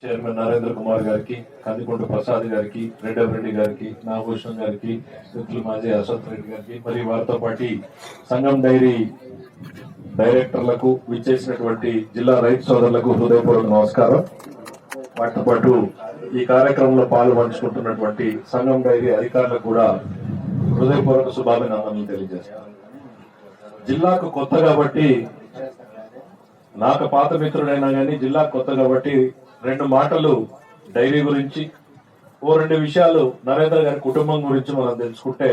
Chairman Narendra Kumar గారికి, కందికొండ ప్రసాద్ గారికి, రెడ్డి గారికి, నాగభూషణ్ గారికి, మిత్రులు మాజీ అశ్వత్ రెడ్డి గారికి, మరి వారితో పాటు సంఘం డైరీ డైరెక్టర్లకు, విచ్చేసినటువంటి జిల్లా రైతు సోదరులకు హృదయపూర్వక నమస్కారం. వాటితో పాటు ఈ కార్యక్రమంలో పాల్పంచుకుంటున్నటువంటి సంఘం డైరీ అధికారులకు కూడా హృదయపూర్వక శుభాభినందనలు తెలియజేస్తాను. జిల్లాకు కొత్త కాబట్టి, నాకు పాత మిత్రుడైనా కానీ జిల్లాకు కొత్త కాబట్టి రెండు మాటలు డైరీ గురించి, రెండు విషయాలు నరేంద్ర గారి కుటుంబం గురించి మనం తెలుసుకుంటే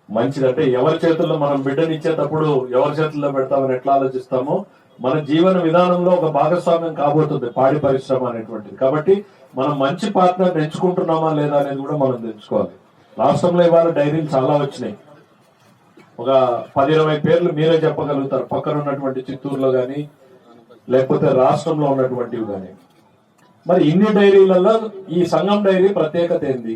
మంచిదంటే, ఎవరి చేతుల్లో మనం బిడ్డనిచ్చేటప్పుడు ఎవరి చేతుల్లో పెడతామని ఎట్లా ఆలోచిస్తామో మన జీవన విధానంలో ఒక భాగస్వామ్యం కాబోతుంది పాడి పరిశ్రమ అనేటువంటిది. కాబట్టి మనం మంచి పార్ట్నర్ ఎంచుకుంటున్నామా లేదా అనేది కూడా మనం తెలుసుకోవాలి. రాష్ట్రంలో ఇవాళ డైరీలు చాలా వచ్చినాయి. ఒక 10-20 పేర్లు మీరే చెప్పగలుగుతారు, పక్కన ఉన్నటువంటి చిత్తూరులో గాని లేకపోతే రాష్ట్రంలో ఉన్నటువంటివి కానీ. మరి ఇన్ని డైరీలలో ఈ సంఘం డైరీ ప్రత్యేకత ఏంది?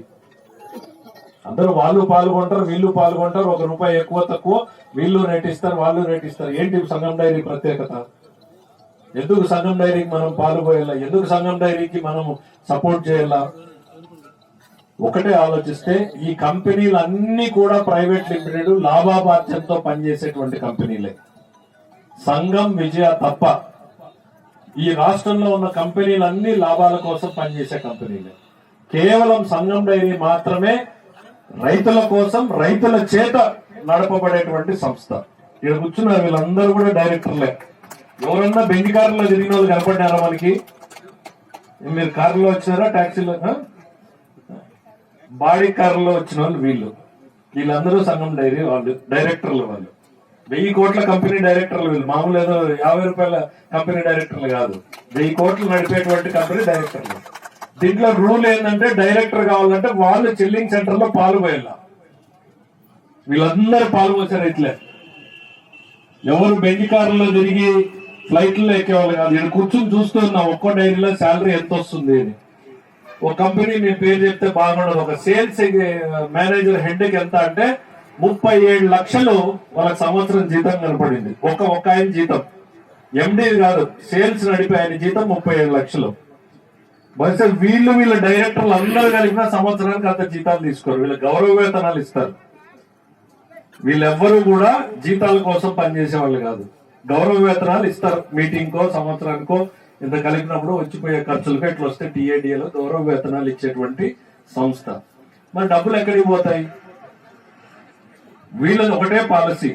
అందరూ వాళ్ళు పాల్గొంటారు, వీళ్ళు పాల్గొంటారు, ₹1 ఎక్కువ తక్కువ వీళ్ళు రేట్ ఇస్తారు, వాళ్ళు రేట్ ఇస్తారు. ఏంటి సంఘం డైరీ ప్రత్యేకత? ఎందుకు సంఘం డైరీకి మనం పాల్గొయాలా? ఎందుకు సంఘం డైరీకి మనం సపోర్ట్ చేయాలా? ఒకటే ఆలోచిస్తే, ఈ కంపెనీలన్నీ కూడా ప్రైవేట్ లిమిటెడ్ లాభాపార్జనతో పనిచేసేటువంటి కంపెనీలే. సంఘం విజయ తప్ప ఈ రాష్ట్రంలో ఉన్న కంపెనీలన్నీ లాభాల కోసం పనిచేసే కంపెనీలే. కేవలం సంఘం డైరీ మాత్రమే రైతుల కోసం, రైతుల చేత నడపబడేటువంటి సంస్థ. ఇక్కడ కూర్చున్నారు వీళ్ళందరూ కూడా డైరెక్టర్లే. ఎవరన్నా బెంజ్ కారులో తిరిగిన వాళ్ళు కనపడ్డారా మనకి? మీరు కారులో వచ్చినారా, టాక్సీలో? బాడీ కారులో వచ్చిన వాళ్ళు వీళ్ళందరూ సంఘం డైరీ వాళ్ళు, డైరెక్టర్లు. వాళ్ళు 1000 కోట్ల కంపెనీ డైరెక్టర్లు. వీళ్ళు మామూలు ఏదో ₹50 కంపెనీ డైరెక్టర్లు కాదు, 1000 కోట్లు నడిపేటువంటి కంపెనీ డైరెక్టర్లు. దీంట్లో రూల్ ఏంటంటే, డైరెక్టర్ కావాలంటే వాళ్ళు చెల్లింగ్ సెంటర్ లో పాల్గొయాల. వీళ్ళందరూ పాల్గొచ్చారు. ఇట్లే ఎవరు బెంజ్ కారులో తిరిగి ఫ్లైట్లో ఎక్కేవాళ్ళు కాదు. ఇక్కడ కూర్చుని చూస్తున్నాం ఒక్కో డైరీలో శాలరీ ఎంత వస్తుంది అని. ఒక కంపెనీ మీ పేరు చెప్తే బాగుండదు. ఒక సేల్స్ మేనేజర్ హెడ్ కి ఎంత అంటే 37 లక్షలు వాళ్ళకి సంవత్సరం జీతం కనపడింది. ఒక ఆయన జీతం, ఎండి కాదు, సేల్స్ నడిపే ఆయన జీతం 37 లక్షలు. బహుశా వీళ్ళ డైరెక్టర్లు అందరూ కలిపిన సంవత్సరానికి అంత జీతాలు తీసుకోరు. వీళ్ళ గౌరవ వేతనాలు ఇస్తారు. వీళ్ళెవ్వరూ కూడా జీతాల కోసం పనిచేసే వాళ్ళు కాదు, గౌరవ వేతనాలు ఇస్తారు. మీటింగ్ కో సంవత్సరానికో ఇంత కలిపినప్పుడు వచ్చిపోయే ఖర్చులకు ఇట్లా వస్తే టీఏడీఏలో గౌరవ వేతనాలు ఇచ్చేటువంటి సంస్థ. మరి డబ్బులు ఎక్కడికి పోతాయి? వీళ్ళది ఒకటే పాలసీ,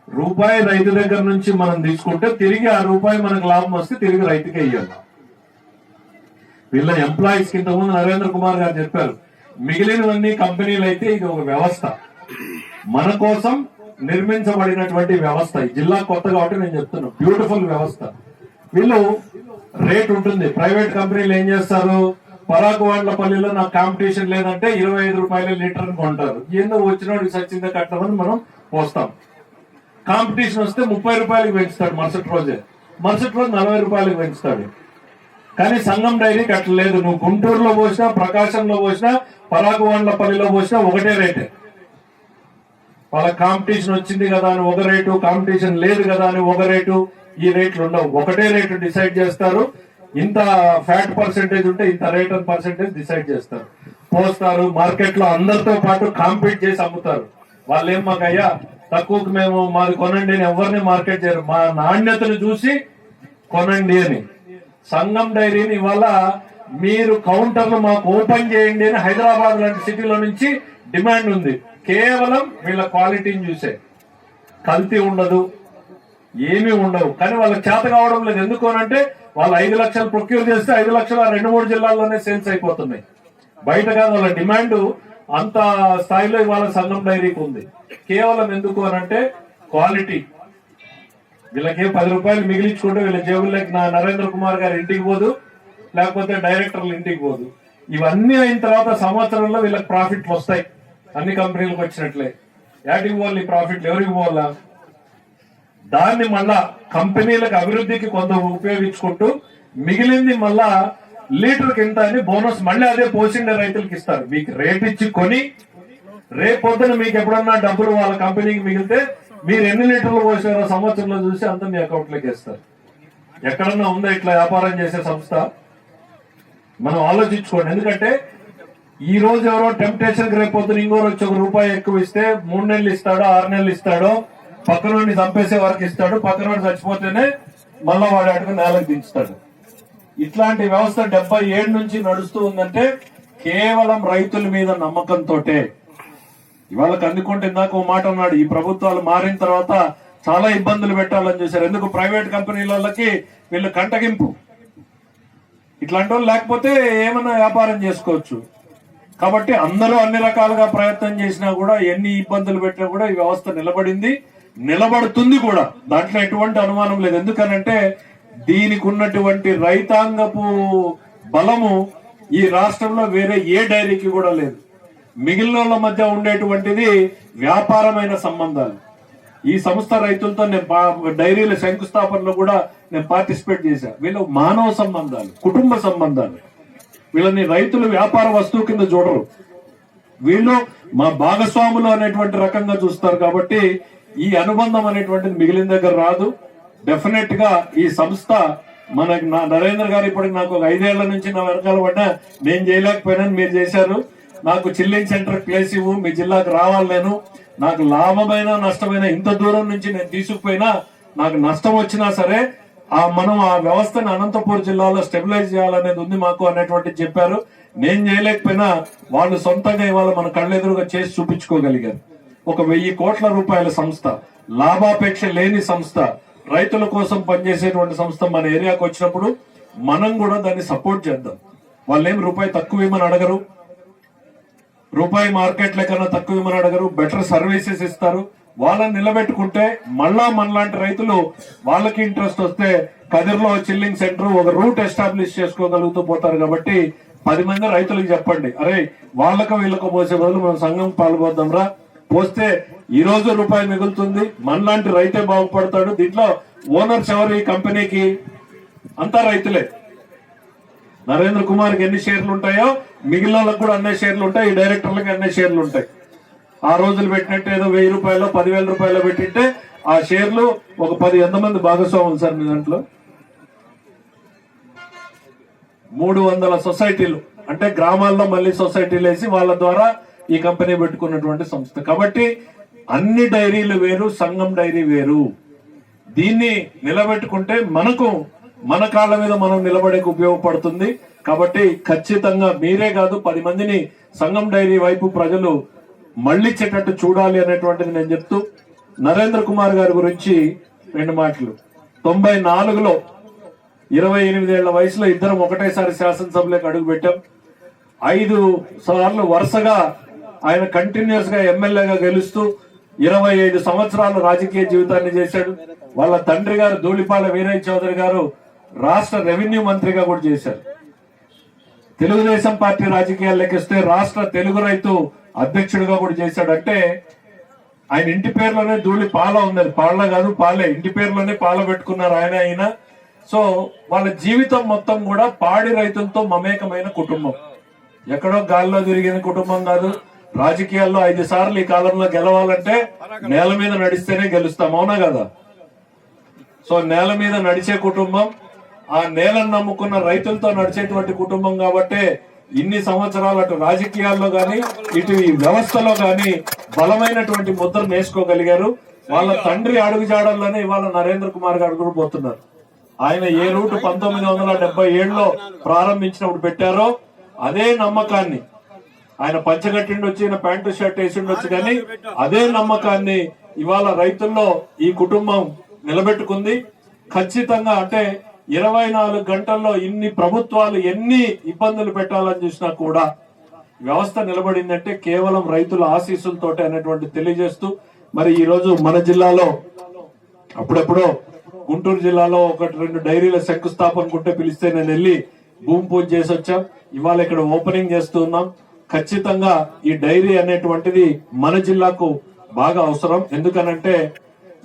రూపాయి రైతు దగ్గర నుంచి మనం తీసుకుంటే తిరిగి ఆ రూపాయి మనకు లాభం వస్తే తిరిగి రైతుకే ఇవ్వాలి. వీళ్ళ ఎంప్లాయీస్ కింద ముందు నరేంద్ర కుమార్ గారు చెప్పారు, మిగిలినవన్నీ కంపెనీలు అయితే ఇది ఒక వ్యవస్థ, మన కోసం నిర్మించబడినటువంటి వ్యవస్థ. ఈ జిల్లా కొత్త కాబట్టి నేను చెప్తున్నా, బ్యూటిఫుల్ వ్యవస్థ. వీళ్ళు రేట్ ఉంటుంది. ప్రైవేట్ కంపెనీలు ఏం చేస్తారు, పరాకువాండ్లపల్లిలో నాకు కాంపిటీషన్ లేదంటే ₹25 లీటర్ కొంటారు. ఎందుకు వచ్చినోడికి సచ్చిందే కట్టమని మనం పోస్తాం. కాంపిటీషన్ వస్తే ₹30 పెంచుతాడు మరుసటి రోజు ₹40 పెంచుతాడు. కానీ సంఘం డైరీకి అట్లా లేదు. నువ్వు గుంటూరులో పోసినా, ప్రకాశంలో పోసినా, పరాకువాండ్లపల్లిలో పోసినా ఒకటే రేటే. వాళ్ళ కాంపిటీషన్ వచ్చింది కదా అని ఒక రేటు, కాంపిటీషన్ లేదు కదా అని ఒక రేటు, ఈ రేట్లు ఉండవు. ఒకటే రేటు డిసైడ్ చేస్తారు. ఇంత ఫ్యాట్ పర్సెంటేజ్ ఉంటే ఇంత రేట్ అని పర్సెంటేజ్ డిసైడ్ చేస్తారు, పోస్తారు. మార్కెట్ లో అందరితో పాటు కాంపీట్ చేసి అమ్ముతారు. వాళ్ళేం మాకు అయ్యా తక్కువకు మేము మాది కొనండి అని ఎవరిని మార్కెట్ చేయరు, మా నాణ్యతను చూసి కొనండి అని. సంఘం డైరీని ఇవాళ మీరు కౌంటర్లు మాకు ఓపెన్ చేయండి అని హైదరాబాద్ లాంటి సిటీలో నుంచి డిమాండ్ ఉంది. కేవలం వీళ్ళ క్వాలిటీని చూసే. కల్తీ ఉండదు, ఏమీ ఉండవు. కానీ వాళ్ళకి చేత కావడం లేదు. ఎందుకు అనంటే, వాళ్ళు 5 లక్షలు ప్రొక్యూర్ చేస్తే 5 లక్షలు 2-3 జిల్లాల్లోనే సేల్స్ అయిపోతున్నాయి. బయట కాదు. వాళ్ళ డిమాండ్ అంత స్థాయిలో ఇవాళ సంఘం డైరీకి ఉంది. కేవలం ఎందుకు అనంటే క్వాలిటీ. వీళ్ళకి ₹10 మిగిలించుకుంటే వీళ్ళ జేబుల్లోకి నరేంద్ర కుమార్ గారి ఇంటికి పోదు, లేకపోతే డైరెక్టర్ల ఇంటికి పోదు. ఇవన్నీ అయిన తర్వాత సంవత్సరంలో వీళ్ళకి ప్రాఫిట్లు వస్తాయి. అన్ని కంపెనీలకు వచ్చినట్లే. యాటికి పోవాలి ప్రాఫిట్లు? ఎవరికి పోవాలా? దాన్ని మళ్ళా కంపెనీలకు అభివృద్ధికి కొంత ఉపయోగించుకుంటూ మిగిలింది మళ్ళా లీటర్ కింద అని బోనస్ మళ్ళీ అదే పోసిండే రైతులకు ఇస్తారు. మీకు రేట్ ఇచ్చి కొని రేపొద్దున మీకు ఎప్పుడన్నా డబ్బులు వాళ్ళ కంపెనీకి మిగిలితే మీరు ఎన్ని లీటర్లు పోసారో సంవత్సరంలో చూసి అంతా మీ అకౌంట్లోకి వేస్తారు. ఎక్కడన్నా ఉందా ఇట్లా వ్యాపారం చేసే సంస్థ? మనం ఆలోచించుకోండి. ఎందుకంటే ఈ రోజు ఎవరో టెంప్టేషన్ రేపు పొద్దున ఇంకోరు వచ్చి ₹1 ఎక్కువ ఇస్తే 3 నెలలు ఇస్తాడో 6 నెలలు ఇస్తాడో, పక్కన వాడిని చంపేసే వరకు ఇస్తాడు, పక్కన వాడు చచ్చిపోతేనే మళ్ళా వాడు అడుగు నేలకు దించుతాడు. ఇట్లాంటి వ్యవస్థ 77 నుంచి నడుస్తూ ఉందంటే కేవలం రైతుల మీద నమ్మకంతో. ఇవాళ కందుకుంటే ఇందాక ఓ మాట అన్నాడు, ఈ ప్రభుత్వాలు మారిన తర్వాత చాలా ఇబ్బందులు పెట్టాలని చూశారు. ఎందుకు? ప్రైవేట్ కంపెనీలకి వీళ్ళు కంటగింపు. ఇట్లాంటి వాళ్ళు లేకపోతే ఏమన్నా వ్యాపారం చేసుకోవచ్చు. కాబట్టి అందరూ అన్ని రకాలుగా ప్రయత్నం చేసినా కూడా, ఎన్ని ఇబ్బందులు పెట్టినా కూడా ఈ వ్యవస్థ నిలబడింది, నిలబడుతుంది కూడా. దాంట్లో ఎటువంటి అనుమానం లేదు. ఎందుకనంటే దీనికి ఉన్నటువంటి రైతాంగపు బలము ఈ రాష్ట్రంలో వేరే ఏ డైరీకి కూడా లేదు. మిగిలిన మధ్య ఉండేటువంటిది వ్యాపారమైన సంబంధాలు. ఈ సంస్థ రైతులతో నేను డైరీల శంకుస్థాపనలో కూడా నేను పార్టిసిపేట్ చేశా. వీళ్ళు మానవ సంబంధాలు, కుటుంబ సంబంధాలు. వీళ్ళని రైతులు వ్యాపార వస్తువు కింద చూడరు. వీళ్ళు మా భాగస్వాములు అనేటువంటి రకంగా చూస్తారు. కాబట్టి ఈ అనుబంధం అనేటువంటిది మిగిలిన దగ్గర రాదు. డెఫినెట్ గా ఈ సంస్థ మనకి నరేంద్ర గారు ఇప్పటికి నాకు ఒక 5 ఏళ్ల నుంచి నా వెనకాల పడ్డా, నేను చేయలేకపోయినాను, మీరు చేశారు. నాకు చిల్లింగ్ సెంటర్ ప్లేస్ ఇవ్వు, మీ జిల్లాకు రావాలి, నేను నాకు లాభమైన నష్టమైన ఇంత దూరం నుంచి నేను తీసుకుపోయినా, నాకు నష్టం వచ్చినా సరే మనం ఆ వ్యవస్థను అనంతపూర్ జిల్లాలో స్టెబిలైజ్ చేయాలనేది ఉంది మాకు అనేటువంటి చెప్పారు. నేను చేయలేకపోయినా వాళ్ళు సొంతంగా ఇవాళ మన కళ్ళెదురుగా చేసి చూపించుకోగలిగారు. ఒక 1000 కోట్ల రూపాయల సంస్థ, లాభాపేక్ష లేని సంస్థ, రైతుల కోసం పనిచేసేటువంటి సంస్థ మన ఏరియాకి వచ్చినప్పుడు మనం కూడా దాన్ని సపోర్ట్ చేద్దాం. వాళ్ళేం రూపాయి తక్కువ ఇవ్వమని అడగరు, రూపాయి మార్కెట్ లెక్కన తక్కువ ఇవ్వమని అడగరు, బెటర్ సర్వీసెస్ ఇస్తారు. వాళ్ళని నిలబెట్టుకుంటే మళ్ళా మనలాంటి రైతులు, వాళ్ళకి ఇంట్రెస్ట్ వస్తే కదిర్లో చిల్లింగ్ సెంటర్ ఒక రూట్ ఎస్టాబ్లిష్ చేసుకోగలుగుతూ పోతారు. కాబట్టి 10 మంది రైతులకు చెప్పండి, అరే వాళ్ళకు వీళ్ళకు పోసే బదులు మనం సంఘం పాల్గొద్దాం రా, పోస్తే ఈ రోజు రూపాయి మిగులుతుంది, మనలాంటి రైతే బాగుపడతాడు. దీంట్లో ఓనర్స్ ఎవరు ఈ కంపెనీకి? అంతా రైతులే. నరేంద్ర కుమార్కి ఎన్ని షేర్లు ఉంటాయో మిగిలిన వాళ్ళకి కూడా అన్ని షేర్లు ఉంటాయి, ఈ డైరెక్టర్లకి అన్ని షేర్లు ఉంటాయి. ఆ రోజులు పెట్టినట్టు ఏదో ₹1000 ₹10,000 పెట్టింటే ఆ షేర్లు ఒక 10 ఎంతమంది భాగస్వాములు సార్ మీ దాంట్లో? 300 సొసైటీలు, అంటే గ్రామాల్లో మళ్ళీ సొసైటీలు వేసి వాళ్ళ ద్వారా ఈ కంపెనీ పెట్టుకున్నటువంటి సంస్థ. కాబట్టి అన్ని డైరీలు వేరు, సంఘం డైరీ వేరు. దీన్ని నిలబెట్టుకుంటే మనకు మన కాళ్ళ మీద మనం నిలబడేకి ఉపయోగపడుతుంది. కాబట్టి ఖచ్చితంగా మీరే కాదు 10 మందిని సంఘం డైరీ వైపు ప్రజలు మళ్లించేటట్టు చూడాలి అనేటువంటిది నేను చెప్తూ, నరేంద్ర కుమార్ గారి గురించి 2 మాటలు. 94లో 28 ఏళ్ల వయసులో ఇద్దరం ఒకటేసారి శాసనసభలోకి అడుగు పెట్టాం. 5 సార్లు వరుసగా ఆయన కంటిన్యూస్ గా ఎమ్మెల్యేగా గెలుస్తూ 25 సంవత్సరాలు రాజకీయ జీవితాన్ని చేశాడు. వాళ్ళ తండ్రి గారు ధూళిపాల వీరయ్య చౌదరి గారు రాష్ట్ర రెవెన్యూ మంత్రిగా కూడా చేశారు. తెలుగుదేశం పార్టీ రాజకీయాలు లెక్కిస్తే రాష్ట్ర తెలుగు రైతు అధ్యక్షుడిగా కూడా చేశాడు. అంటే ఆయన ఇంటి పేరులోనే ధూళిపాల ఉన్నది, పాల కాదు పాలే, ఇంటి పేరులోనే పాల పెట్టుకున్నారు ఆయన. సో వాళ్ళ జీవితం మొత్తం కూడా పాడి రైతులతో మమేకమైన కుటుంబం. ఎక్కడో గాల్లో తిరిగిన కుటుంబం కాదు. రాజకీయాల్లో 5 సార్లు ఈ కాలంలో గెలవాలంటే నేల మీద నడిస్తేనే గెలుస్తాం, అవునా కదా? సో నేల మీద నడిచే కుటుంబం, ఆ నేలను నమ్ముకున్న రైతులతో నడిచేటువంటి కుటుంబం. కాబట్టి ఇన్ని సంవత్సరాలు అటు రాజకీయాల్లో గాని ఇటు ఈ వ్యవస్థలో గాని బలమైనటువంటి ముద్ర నేర్చుకోగలిగారు. వాళ్ళ తండ్రి అడుగుజాడల్లోనే ఇవాళ నరేంద్ర కుమార్ గారు కూడా పోతున్నారు. ఆయన ఏ రూటు 1977లో ప్రారంభించినప్పుడు పెట్టారో అదే నమ్మకాన్ని ఆయన పంచగట్టిండొచ్చి, ఆయన ప్యాంటు షర్ట్ వేసిండొచ్చు, కానీ అదే నమ్మకాన్ని ఇవాళ రైతుల్లో ఈ కుటుంబం నిలబెట్టుకుంది. ఖచ్చితంగా అంటే 24 గంటల్లో ఇన్ని ప్రభుత్వాలు ఎన్ని ఇబ్బందులు పెట్టాలని చూసినా కూడా వ్యవస్థ నిలబడిందంటే కేవలం రైతుల ఆశీస్సులతోటి అనేటువంటి తెలియజేస్తూ, మరి ఈ రోజు మన జిల్లాలో అప్పుడెప్పుడో గుంటూరు జిల్లాలో 1-2 డైరీల శంకుస్థాపన కుంటే పిలిస్తే నేను వెళ్ళి భూమి పూజ చేసి వచ్చాం. ఇవాళ ఇక్కడ ఓపెనింగ్ చేస్తూ ఉన్నాం. ఖచ్చితంగా ఈ డైరీ అనేటువంటిది మన జిల్లాకు బాగా అవసరం. ఎందుకనంటే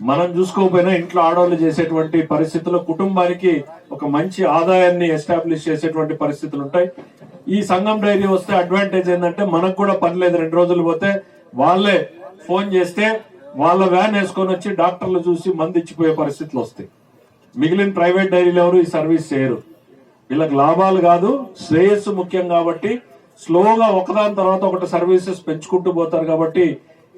మనం చూసుకోకపోయినా ఇంట్లో ఆడవాళ్ళు చేసేటువంటి పరిస్థితుల్లో కుటుంబానికి ఒక మంచి ఆదాయాన్ని ఎస్టాబ్లిష్ చేసేటువంటి పరిస్థితులు ఉంటాయి. ఈ సంఘం డైరీ వస్తే అడ్వాంటేజ్ ఏంటంటే మనకు కూడా పని లేదు. 2 రోజులు పోతే వాళ్ళే ఫోన్ చేస్తే వాళ్ళ వ్యాన్ వేసుకొని వచ్చి డాక్టర్లు చూసి మందు ఇచ్చిపోయే పరిస్థితులు వస్తాయి. మిగిలిన ప్రైవేట్ డైరీలు ఎవరు ఈ సర్వీస్ చేయరు. వీళ్ళకి లాభాలు కాదు శ్రేయస్సు ముఖ్యం కాబట్టి స్లోగా ఒకదాని తర్వాత ఒకటి సర్వీసెస్ పెంచుకుంటూ పోతారు కాబట్టి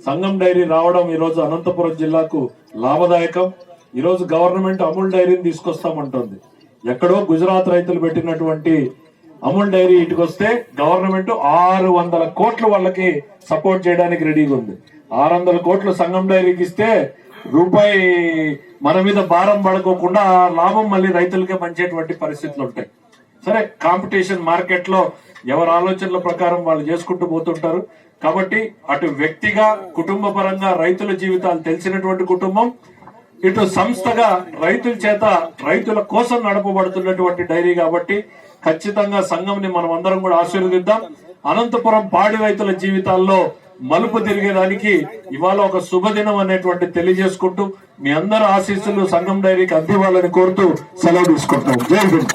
సంగం డైరీ రావడం ఈ రోజు అనంతపురం జిల్లాకు లాభదాయకం. ఈ రోజు గవర్నమెంట్ అమూల్ డైరీని తీసుకొస్తామంటుంది. ఎక్కడో గుజరాత్ రైతులు పెట్టినటువంటి అమూల్ డైరీ ఇటుకు వస్తే గవర్నమెంట్ 600 కోట్లు వాళ్ళకి సపోర్ట్ చేయడానికి రెడీగా ఉంది. 600 కోట్లు సంగం డైరీకి ఇస్తే రూపాయి మన మీద భారం పడుకోకుండా లాభం మళ్ళీ రైతులకే పంచేటువంటి పరిస్థితులు ఉంటాయి. సరే, కాంపిటీషన్ మార్కెట్ లో ఎవరి ఆలోచనల ప్రకారం వాళ్ళు చేసుకుంటూ పోతుంటారు. కాబట్టి అటు వ్యక్తిగా కుటుంబ పరంగా రైతుల జీవితాలు తెలిసినటువంటి కుటుంబం, ఇటు సంస్థగా రైతుల చేత రైతుల కోసం నడపబడుతున్నటువంటి డైరీ కాబట్టి ఖచ్చితంగా సంఘంని మనం అందరం కూడా ఆశీర్వదిద్దాం. అనంతపురం పాడి రైతుల జీవితాల్లో మలుపు తిరిగేదానికి ఇవాళ ఒక శుభదినం అనేటువంటి తెలియజేసుకుంటూ మీ అందరి ఆశీస్సులు సంఘం డైరీకి అందివ్వాలని కోరుతూ సెలవు తీసుకుంటాం. జై హింద్.